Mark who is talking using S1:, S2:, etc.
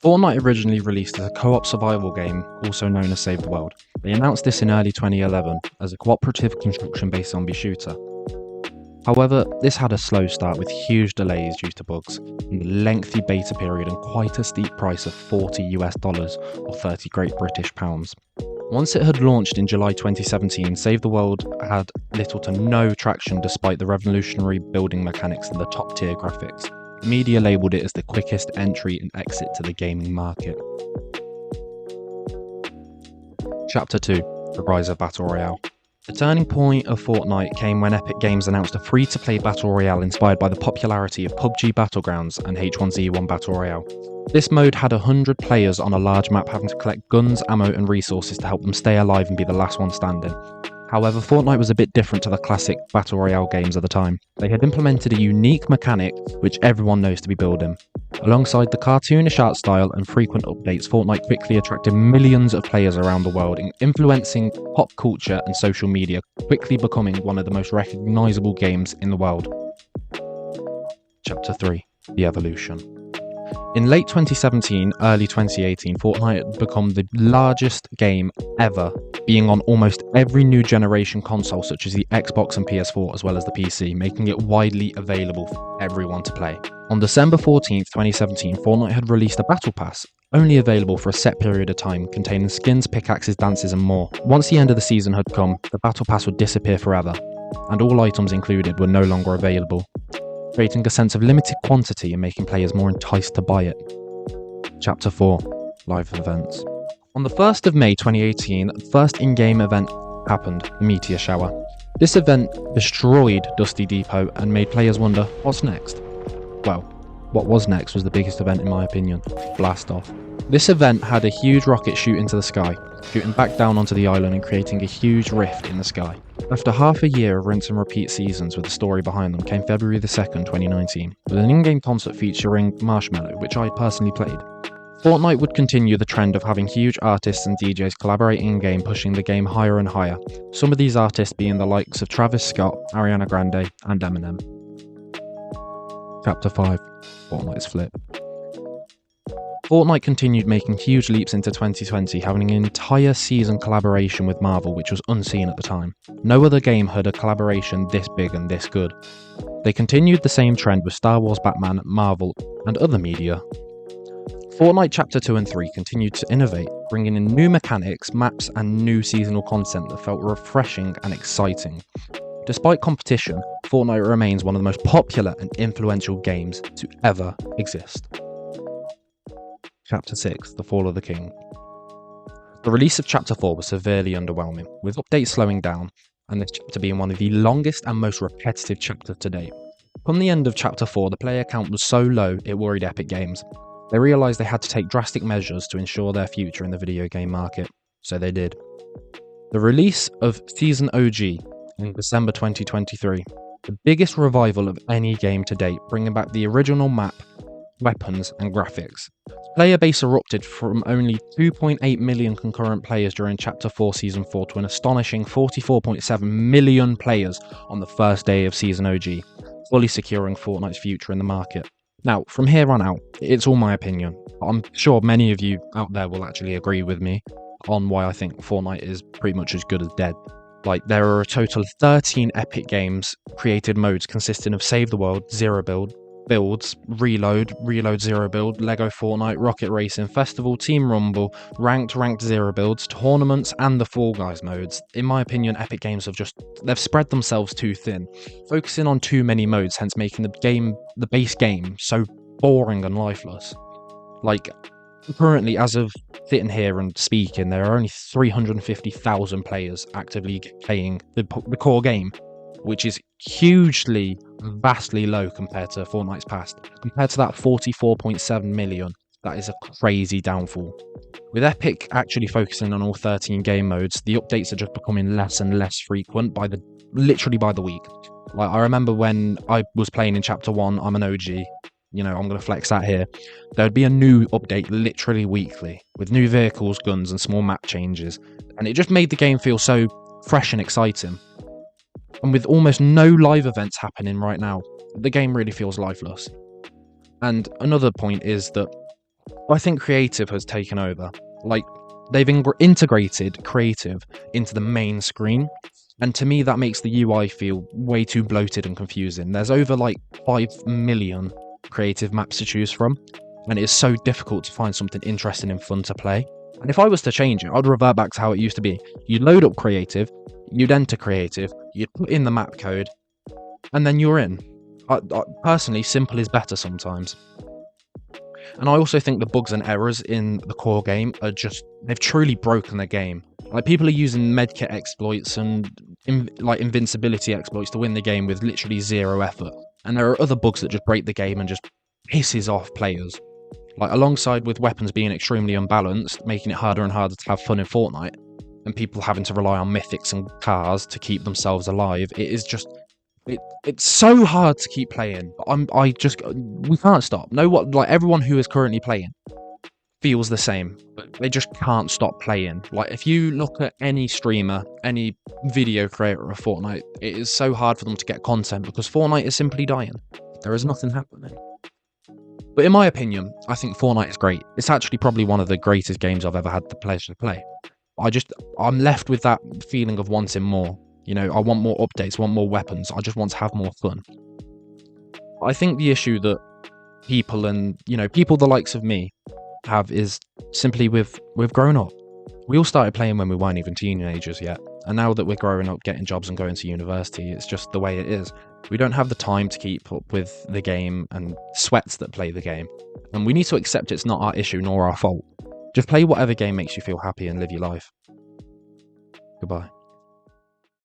S1: Fortnite originally released as a co-op survival game, also known as Save the World. They announced this in early 2011 as a cooperative construction-based zombie shooter. However, this had a slow start with huge delays due to bugs, and a lengthy beta period and quite a steep price of $40 or 30 Great British pounds. Once it had launched in July 2017, Save the World had little to no traction despite the revolutionary building mechanics and the top-tier graphics. The media labelled it as the quickest entry and exit to the gaming market. Chapter 2: The Rise of Battle Royale. The turning point of Fortnite came when Epic Games announced a free-to-play Battle Royale inspired by the popularity of PUBG Battlegrounds and H1Z1 Battle Royale. This mode had 100 players on a large map having to collect guns, ammo and resources to help them stay alive and be the last one standing. However, Fortnite was a bit different to the classic Battle Royale games of the time. They had implemented a unique mechanic which everyone knows to be building. Alongside the cartoonish art style and frequent updates, Fortnite quickly attracted millions of players around the world, influencing pop culture and social media, quickly becoming one of the most recognisable games in the world. Chapter 3: The Evolution. In late 2017, early 2018, Fortnite had become the largest game ever, being on almost every new generation console such as the Xbox and PS4 as well as the PC, making it widely available for everyone to play. On December 14th, 2017, Fortnite had released a Battle Pass, only available for a set period of time, containing skins, pickaxes, dances and more. Once the end of the season had come, the Battle Pass would disappear forever, and all items included were no longer available, creating a sense of limited quantity and making players more enticed to buy it. Chapter 4: Live Events. On the 1st of May 2018, the first in-game event happened, the Meteor Shower. This event destroyed Dusty Depot and made players wonder, what's next? Well, what was next was the biggest event in my opinion: Blast Off. This event had a huge rocket shoot into the sky, shooting back down onto the island and creating a huge rift in the sky. After half a year of rinse and repeat seasons with a story behind them came February 2nd, 2019, with an in-game concert featuring Marshmello, which I personally played. Fortnite would continue the trend of having huge artists and DJs collaborate in-game, pushing the game higher and higher, some of these artists being the likes of Travis Scott, Ariana Grande and Eminem. Chapter 5: Fortnite's Flip. Fortnite continued making huge leaps into 2020, having an entire season collaboration with Marvel, which was unseen at the time. No other game had a collaboration this big and this good. They continued the same trend with Star Wars, Batman, Marvel, and other media. Fortnite Chapter 2 and 3 continued to innovate, bringing in new mechanics, maps, and new seasonal content that felt refreshing and exciting. Despite competition, Fortnite remains one of the most popular and influential games to ever exist. Chapter 6: The Fall of the King. The release of Chapter 4 was severely underwhelming, with updates slowing down, and this chapter being one of the longest and most repetitive chapters to date. Come the end of Chapter 4, the player count was so low it worried Epic Games. They realised they had to take drastic measures to ensure their future in the video game market, so they did. The release of Season OG in December 2023, the biggest revival of any game to date, bringing back the original map, weapons and graphics. Player base erupted from only 2.8 million concurrent players during Chapter 4 Season 4 to an astonishing 44.7 million players on the first day of Season OG, fully securing Fortnite's future in the market. Now, from here on out, it's all my opinion. I'm sure many of you out there will actually agree with me on why I think Fortnite is pretty much as good as dead. Like, there are a total of 13 Epic Games created modes consisting of Save the World, Zero Build, Builds, Reload, Reload Zero Build, Lego Fortnite, Rocket Racing, Festival, Team Rumble, Ranked Zero Builds, Tournaments, and the Fall Guys modes. In my opinion, Epic Games they've spread themselves too thin, focusing on too many modes, hence making the base game so boring and lifeless. Like, currently, as of sitting here and speaking, there are only 350,000 players actively playing the core game, which is vastly low compared to Fortnite's past. Compared to that 44.7 million, that is a crazy downfall. With Epic actually focusing on all 13 game modes, the updates are just becoming less and less frequent literally by the week. Like, I remember when I was playing in Chapter 1, I'm an OG, I'm going to flex that here, there would be a new update literally weekly, with new vehicles, guns and small map changes, and it just made the game feel so fresh and exciting. And with almost no live events happening right now, the game really feels lifeless. And another point is that I think creative has taken over. Like, they've integrated creative into the main screen, and to me that makes the UI feel way too bloated and confusing. There's over like 5 million creative maps to choose from, and it is so difficult to find something interesting and fun to play. And if I was to change it, I'd revert back to how it used to be. You'd load up creative, you'd enter creative, you'd put in the map code, and then you're in. Personally, simple is better sometimes. And I also think the bugs and errors in the core game are they've truly broken the game. Like, people are using medkit exploits and invincibility exploits to win the game with literally zero effort. And there are other bugs that just break the game and just pisses off players. Like, alongside with weapons being extremely unbalanced, making it harder and harder to have fun in Fortnite, and people having to rely on mythics and cars to keep themselves alive, it is just... It's so hard to keep playing. We can't stop. Everyone who is currently playing feels the same, but they just can't stop playing. Like, if you look at any streamer, any video creator of Fortnite, it is so hard for them to get content because Fortnite is simply dying. There is nothing happening. But in my opinion, I think Fortnite is great. It's actually probably one of the greatest games I've ever had the pleasure to play. I'm left with that feeling of wanting more. You know, I want more updates, want more weapons. I just want to have more fun. I think the issue that people the likes of me have is simply we've grown up. We all started playing when we weren't even teenagers yet. And now that we're growing up, getting jobs and going to university, it's just the way it is. We don't have the time to keep up with the game and sweats that play the game. And we need to accept it's not our issue nor our fault. Just play whatever game makes you feel happy and live your life. Goodbye.